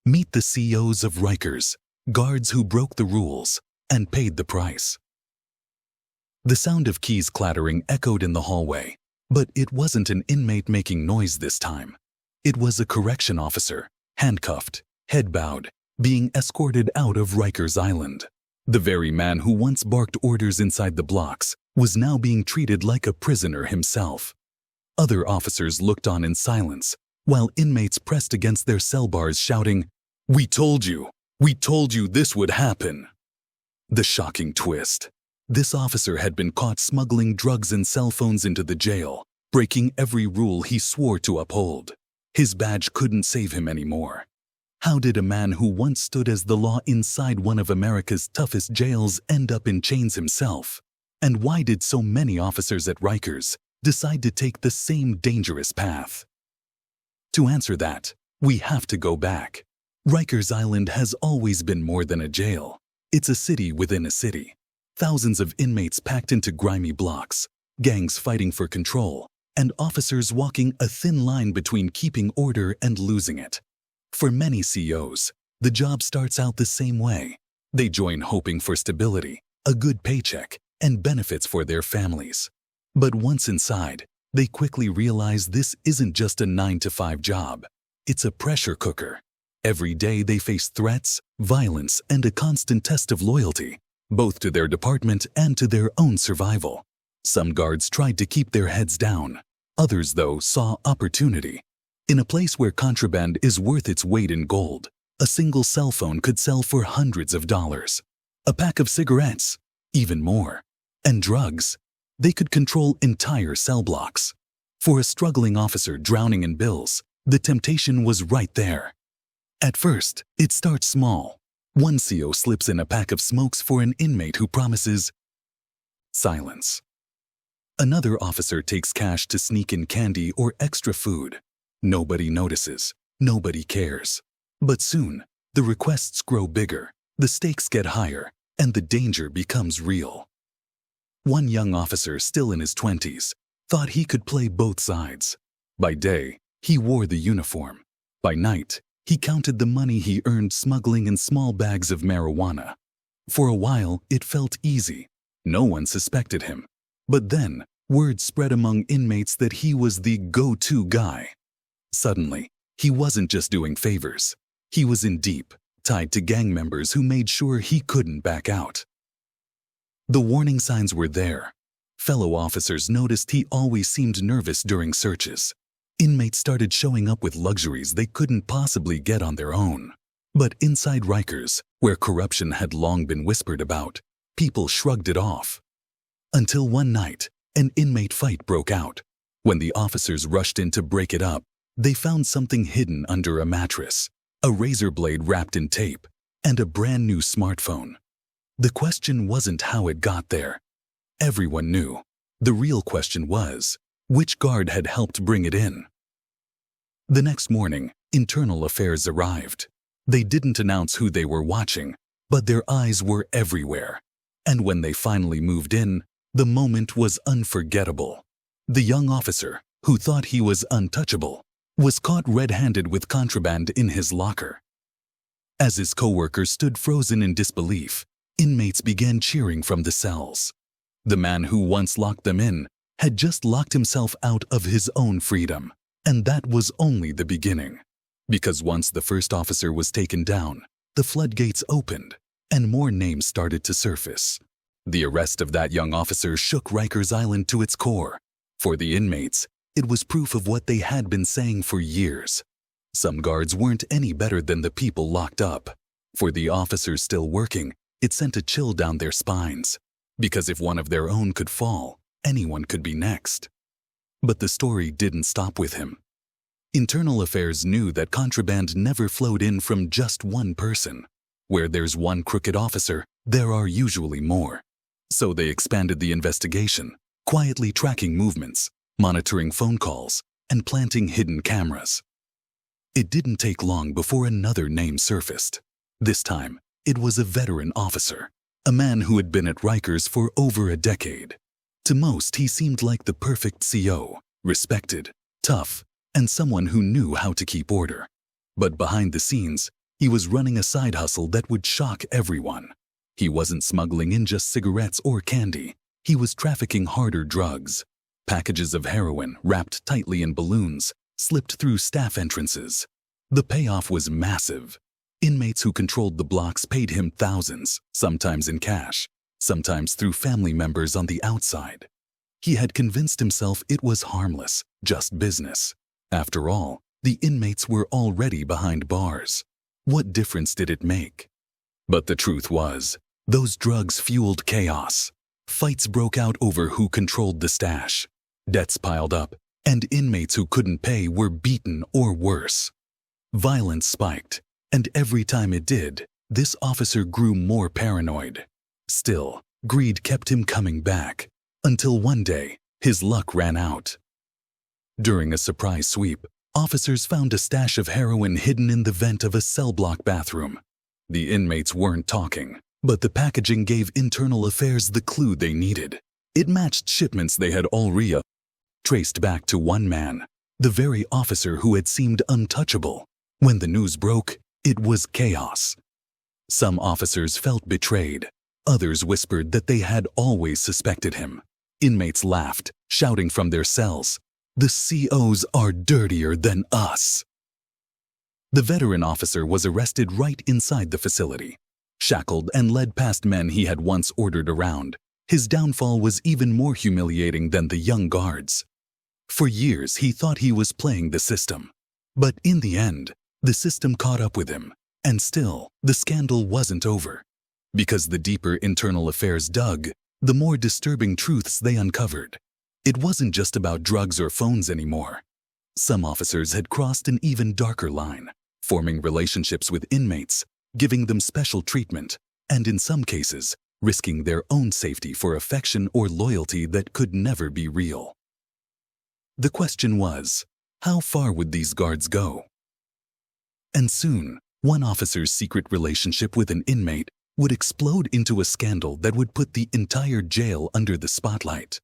Meet the CEOs of Rikers, guards who broke the rules and paid the price. The sound of keys clattering echoed in the hallway, but it wasn't an inmate making noise this time. It was a correction officer, handcuffed, head bowed, being escorted out of Rikers Island. The very man who once barked orders inside the blocks was now being treated like a prisoner himself. Other officers looked on in silence, while inmates pressed against their cell bars shouting, "We told you this would happen." The shocking twist. This officer had been caught smuggling drugs and cell phones into the jail, breaking every rule he swore to uphold. His badge couldn't save him anymore. How did a man who once stood as the law inside one of America's toughest jails end up in chains himself? And why did so many officers at Rikers decide to take the same dangerous path? To answer that, we have to go back. Rikers Island has always been more than a jail. It's a city within a city. Thousands of inmates packed into grimy blocks, gangs fighting for control, and officers walking a thin line between keeping order and losing it. For many CEOs, the job starts out the same way. They join hoping for stability, a good paycheck, and benefits for their families. But once inside, they quickly realize this isn't just a 9-to-5 job. It's a pressure cooker. Every day they face threats, violence, and a constant test of loyalty, both to their department and to their own survival. Some guards tried to keep their heads down. Others, though, saw opportunity. In a place where contraband is worth its weight in gold, a single cell phone could sell for hundreds of dollars. A pack of cigarettes, even more. And drugs. They could control entire cell blocks. For a struggling officer drowning in bills, the temptation was right there. At first, it starts small. One CO slips in a pack of smokes for an inmate who promises silence. Another officer takes cash to sneak in candy or extra food. Nobody notices. Nobody cares. But soon, the requests grow bigger, the stakes get higher, and the danger becomes real. One young officer, still in his 20s, thought he could play both sides. By day, he wore the uniform. By night, he counted the money he earned smuggling in small bags of marijuana. For a while, it felt easy. No one suspected him. But then, word spread among inmates that he was the go-to guy. Suddenly, he wasn't just doing favors. He was in deep, tied to gang members who made sure he couldn't back out. The warning signs were there. Fellow officers noticed he always seemed nervous during searches. Inmates started showing up with luxuries they couldn't possibly get on their own. But inside Rikers, where corruption had long been whispered about, people shrugged it off. Until one night, an inmate fight broke out. When the officers rushed in to break it up, they found something hidden under a mattress, a razor blade wrapped in tape, and a brand new smartphone. The question wasn't how it got there. Everyone knew. The real question was, which guard had helped bring it in? The next morning, Internal Affairs arrived. They didn't announce who they were watching, but their eyes were everywhere. And when they finally moved in, the moment was unforgettable. The young officer, who thought he was untouchable, was caught red-handed with contraband in his locker. As his co-workers stood frozen in disbelief, inmates began cheering from the cells. The man who once locked them in had just locked himself out of his own freedom. And that was only the beginning. Because once the first officer was taken down, the floodgates opened, and more names started to surface. The arrest of that young officer shook Rikers Island to its core. For the inmates, it was proof of what they had been saying for years. Some guards weren't any better than the people locked up. For the officers still working, it sent a chill down their spines. Because if one of their own could fall, anyone could be next. But the story didn't stop with him. Internal Affairs knew that contraband never flowed in from just one person. Where there's one crooked officer, there are usually more. So they expanded the investigation, quietly tracking movements, monitoring phone calls, and planting hidden cameras. It didn't take long before another name surfaced. This time, it was a veteran officer, a man who had been at Rikers for over a decade. To most, he seemed like the perfect CO, respected, tough, and someone who knew how to keep order. But behind the scenes, He was running a side hustle that would shock everyone. He wasn't smuggling in just cigarettes or candy. He was trafficking harder drugs. Packages of heroin wrapped tightly in balloons slipped through staff entrances. The payoff was massive. Inmates who controlled the blocks paid him thousands, sometimes in cash, sometimes through family members on the outside. He had convinced himself it was harmless, just business. After all, the inmates were already behind bars. What difference did it make? But the truth was, those drugs fueled chaos. Fights broke out over who controlled the stash. Debts piled up, and inmates who couldn't pay were beaten or worse. Violence spiked, and every time it did, this officer grew more paranoid. Still, greed kept him coming back, until one day, his luck ran out. During a surprise sweep, officers found a stash of heroin hidden in the vent of a cell block bathroom. The inmates weren't talking, but the packaging gave internal affairs the clue they needed. It matched shipments they had already traced back to one man, the very officer who had seemed untouchable. When the news broke, it was chaos. Some officers felt betrayed. Others whispered that they had always suspected him. Inmates laughed, shouting from their cells, "The COs are dirtier than us." The veteran officer was arrested right inside the facility. Shackled and led past men he had once ordered around, his downfall was even more humiliating than the young guards. For years he thought he was playing the system. But in the end, the system caught up with him, and still, the scandal wasn't over. Because the deeper internal affairs dug, the more disturbing truths they uncovered. It wasn't just about drugs or phones anymore. Some officers had crossed an even darker line, forming relationships with inmates, giving them special treatment, and in some cases, risking their own safety for affection or loyalty that could never be real. The question was, how far would these guards go? And soon, one officer's secret relationship with an inmate would explode into a scandal that would put the entire jail under the spotlight.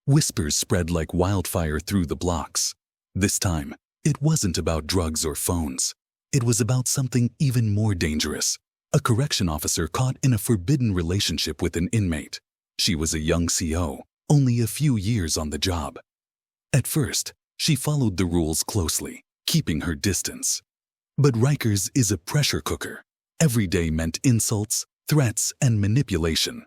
Whispers spread like wildfire through the blocks. This time, it wasn't about drugs or phones. It was about something even more dangerous. A correction officer caught in a forbidden relationship with an inmate. She was a young CO, only a few years on the job. At first, she followed the rules closely, keeping her distance. But Rikers is a pressure cooker. Every day meant insults, threats, and manipulation.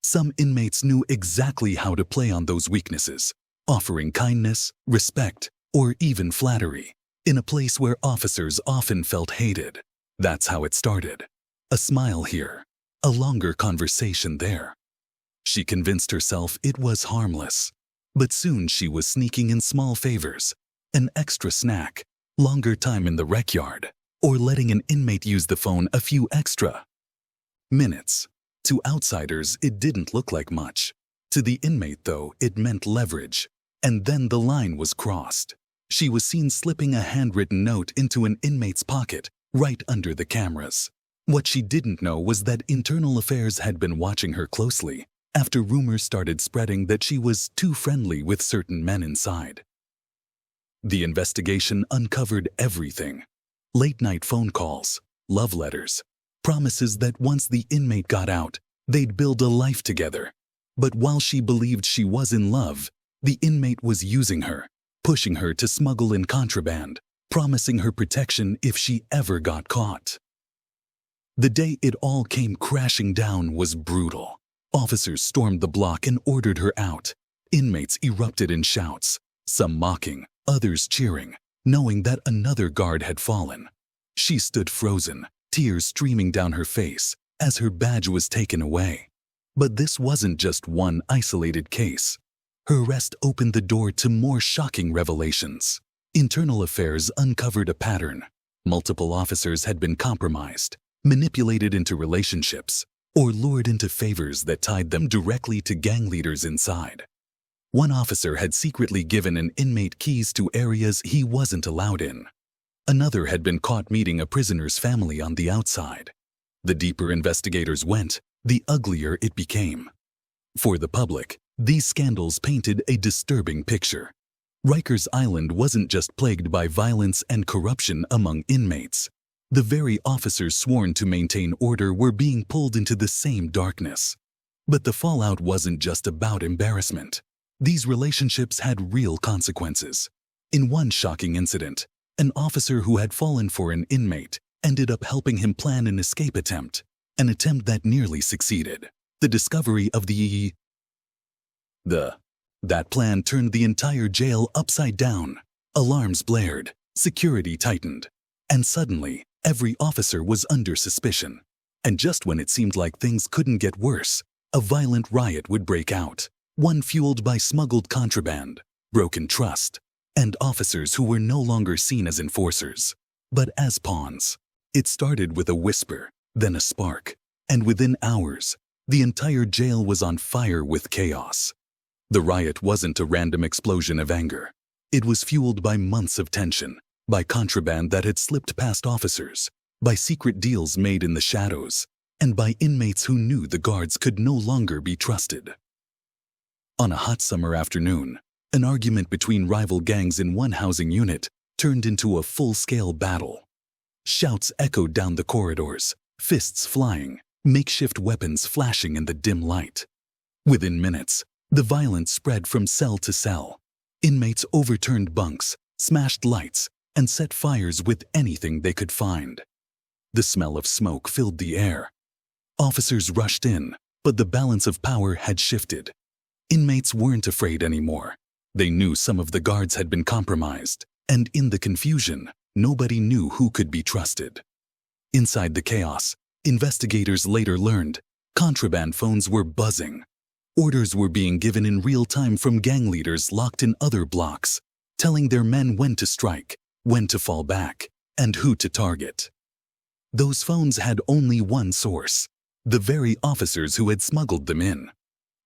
Some inmates knew exactly how to play on those weaknesses, offering kindness, respect, or even flattery, in a place where officers often felt hated. That's how it started. A smile here, a longer conversation there. She convinced herself it was harmless, but soon she was sneaking in small favors, an extra snack, longer time in the rec yard, or letting an inmate use the phone a few extra minutes. To outsiders, it didn't look like much. To the inmate, though, it meant leverage. And then the line was crossed. She was seen slipping a handwritten note into an inmate's pocket, right under the cameras. What she didn't know was that internal affairs had been watching her closely, after rumors started spreading that she was too friendly with certain men inside. The investigation uncovered everything. Late-night phone calls, love letters, promises that once the inmate got out, they'd build a life together. But while she believed she was in love, the inmate was using her, pushing her to smuggle in contraband, promising her protection if she ever got caught. The day it all came crashing down was brutal. Officers stormed the block and ordered her out. Inmates erupted in shouts, some mocking, others cheering, knowing that another guard had fallen. She stood frozen, tears streaming down her face as her badge was taken away. But this wasn't just one isolated case. Her arrest opened the door to more shocking revelations. Internal affairs uncovered a pattern. Multiple officers had been compromised, manipulated into relationships, or lured into favors that tied them directly to gang leaders inside. One officer had secretly given an inmate keys to areas he wasn't allowed in. Another had been caught meeting a prisoner's family on the outside. The deeper investigators went, the uglier it became. For the public, these scandals painted a disturbing picture. Rikers Island wasn't just plagued by violence and corruption among inmates. The very officers sworn to maintain order were being pulled into the same darkness. But the fallout wasn't just about embarrassment. These relationships had real consequences. In one shocking incident, an officer who had fallen for an inmate ended up helping him plan an escape attempt, an attempt that nearly succeeded. The discovery of that plan turned the entire jail upside down. Alarms blared, security tightened, and suddenly, every officer was under suspicion. And just when it seemed like things couldn't get worse, a violent riot would break out, one fueled by smuggled contraband, broken trust, and officers who were no longer seen as enforcers, but as pawns. It started with a whisper, then a spark, and within hours, the entire jail was on fire with chaos. The riot wasn't a random explosion of anger. It was fueled by months of tension, by contraband that had slipped past officers, by secret deals made in the shadows, and by inmates who knew the guards could no longer be trusted. On a hot summer afternoon, an argument between rival gangs in one housing unit turned into a full-scale battle. Shouts echoed down the corridors, fists flying, makeshift weapons flashing in the dim light. Within minutes, the violence spread from cell to cell. Inmates overturned bunks, smashed lights, and set fires with anything they could find. The smell of smoke filled the air. Officers rushed in, but the balance of power had shifted. Inmates weren't afraid anymore. They knew some of the guards had been compromised, and in the confusion, nobody knew who could be trusted. Inside the chaos, investigators later learned contraband phones were buzzing. Orders were being given in real time from gang leaders locked in other blocks, telling their men when to strike, when to fall back, and who to target. Those phones had only one source: the very officers who had smuggled them in.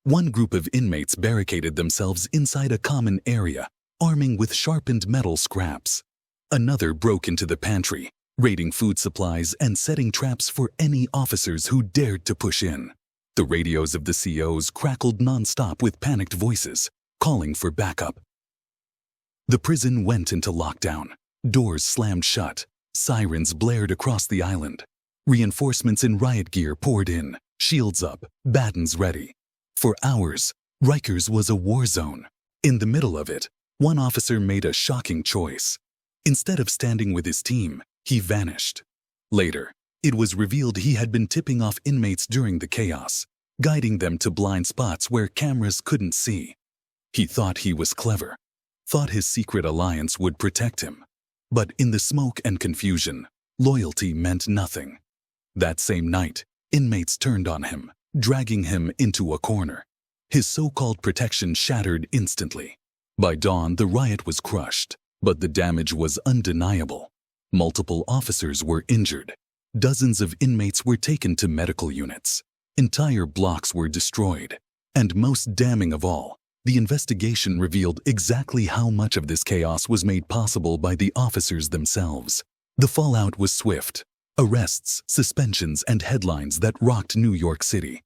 One group of inmates barricaded themselves inside a common area, arming with sharpened metal scraps. Another broke into the pantry, raiding food supplies and setting traps for any officers who dared to push in. The radios of the COs crackled nonstop with panicked voices, calling for backup. The prison went into lockdown. Doors slammed shut. Sirens blared across the island. Reinforcements in riot gear poured in, shields up, batons ready. For hours, Rikers was a war zone. In the middle of it, one officer made a shocking choice. Instead of standing with his team, he vanished. Later, it was revealed he had been tipping off inmates during the chaos, guiding them to blind spots where cameras couldn't see. He thought he was clever, thought his secret alliance would protect him. But in the smoke and confusion, loyalty meant nothing. That same night, inmates turned on him, dragging him into a corner. His so-called protection shattered instantly. By dawn, the riot was crushed, but the damage was undeniable. Multiple officers were injured. Dozens of inmates were taken to medical units. Entire blocks were destroyed. And most damning of all, the investigation revealed exactly how much of this chaos was made possible by the officers themselves. The fallout was swift. Arrests, suspensions, and headlines that rocked New York City.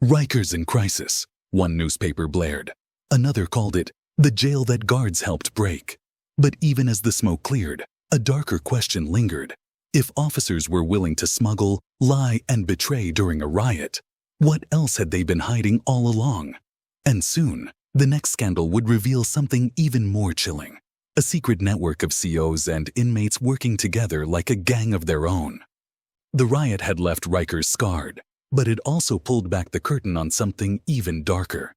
Rikers in crisis, one newspaper blared. Another called it the jail that guards helped break. But even as the smoke cleared, a darker question lingered. If officers were willing to smuggle, lie, and betray during a riot, what else had they been hiding all along? And soon, the next scandal would reveal something even more chilling. A secret network of COs and inmates working together like a gang of their own. The riot had left Rikers scarred, but it also pulled back the curtain on something even darker.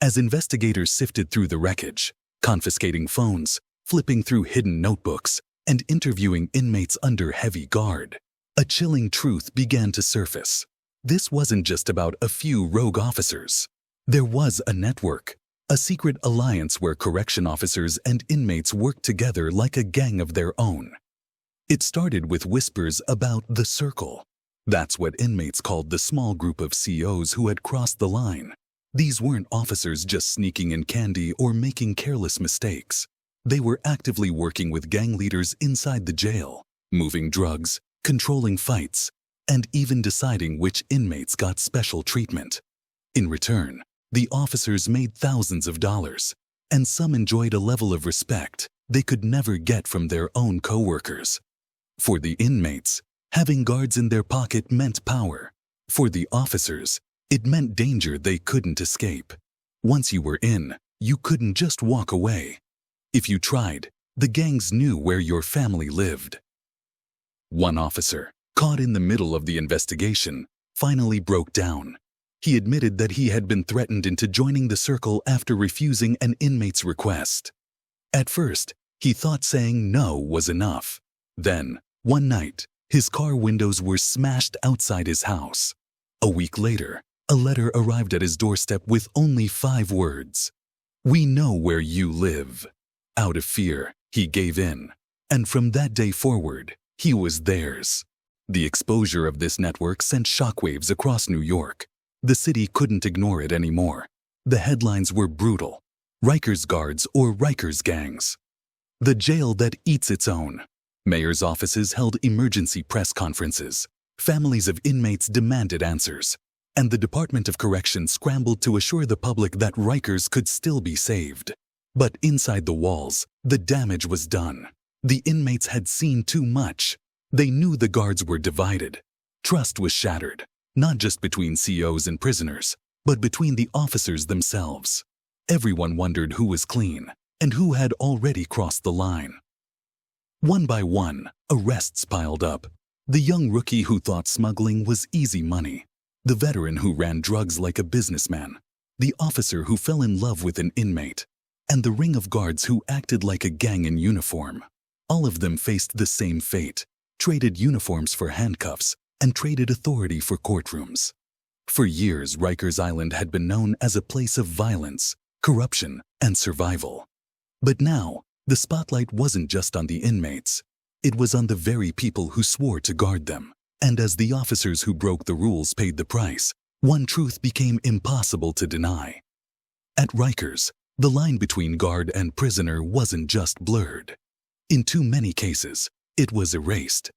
As investigators sifted through the wreckage, confiscating phones, flipping through hidden notebooks, and interviewing inmates under heavy guard, a chilling truth began to surface. This wasn't just about a few rogue officers. There was a network, a secret alliance where correction officers and inmates worked together like a gang of their own. It started with whispers about the circle. That's what inmates called the small group of COs who had crossed the line. These weren't officers just sneaking in candy or making careless mistakes. They were actively working with gang leaders inside the jail, moving drugs, controlling fights, and even deciding which inmates got special treatment. In return, the officers made thousands of dollars, and some enjoyed a level of respect they could never get from their own co-workers. For the inmates, having guards in their pocket meant power. For the officers, it meant danger they couldn't escape. Once you were in, you couldn't just walk away. If you tried, the gangs knew where your family lived. One officer, caught in the middle of the investigation, finally broke down. He admitted that he had been threatened into joining the circle after refusing an inmate's request. At first, he thought saying no was enough. Then, one night, his car windows were smashed outside his house. A week later, a letter arrived at his doorstep with only 5 words. "We know where you live." Out of fear, he gave in. And from that day forward, he was theirs. The exposure of this network sent shockwaves across New York. The city couldn't ignore it anymore. The headlines were brutal. Rikers guards or Rikers gangs. The jail that eats its own. Mayor's offices held emergency press conferences. Families of inmates demanded answers. And the Department of Corrections scrambled to assure the public that Rikers could still be saved. But inside the walls, the damage was done. The inmates had seen too much. They knew the guards were divided. Trust was shattered, not just between COs and prisoners, but between the officers themselves. Everyone wondered who was clean and who had already crossed the line. One by one, arrests piled up. The young rookie who thought smuggling was easy money. The veteran who ran drugs like a businessman. The officer who fell in love with an inmate. And the ring of guards who acted like a gang in uniform. All of them faced the same fate, traded uniforms for handcuffs, and traded authority for courtrooms. For years, Rikers Island had been known as a place of violence, corruption, and survival. But now, the spotlight wasn't just on the inmates. It was on the very people who swore to guard them. And as the officers who broke the rules paid the price, one truth became impossible to deny. At Rikers, the line between guard and prisoner wasn't just blurred. In too many cases, it was erased.